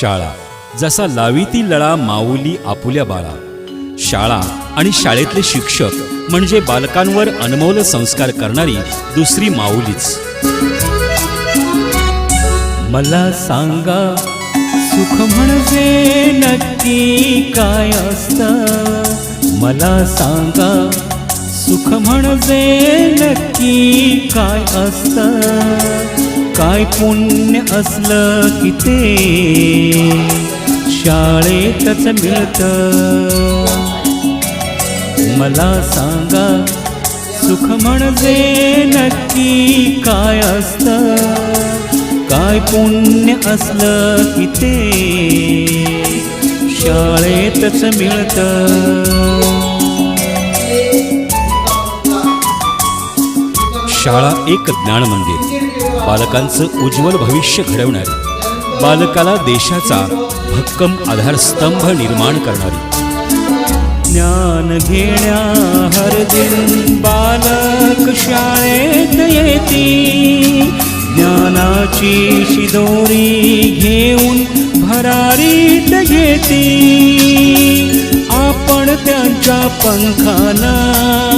शाळा जसा लावी ती लळा माऊली आपुल्या बाळा. शाळा आणि शाळेतले शिक्षक म्हणजे बालकांवर अनमोल संस्कार करणारी दुसरी माऊलीच. मला सांगा सुख म्हणजे नक्की काय असतं. मला सांगा सुख म्हणजे नक्की काय असतं. काय पुण्य असलं की ते शाळेतच मिळतं. मला सांगा सुख म्हणजे नक्की काय असतं. काय पुण्य असलं की ते शाळेतच मिळतं. शाळा एक ज्ञान मंदिर, बालकांचं उज्ज्वल भविष्य घडवणारी, बालकाला देशाचा भक्कम आधारस्तंभ निर्माण करणारी. ज्ञान घेण्या हर दिन बालक शाळेत येती. ज्ञानाची शिदोरी घेऊन भरारीत घेती. आपण त्यांच्या पंखाना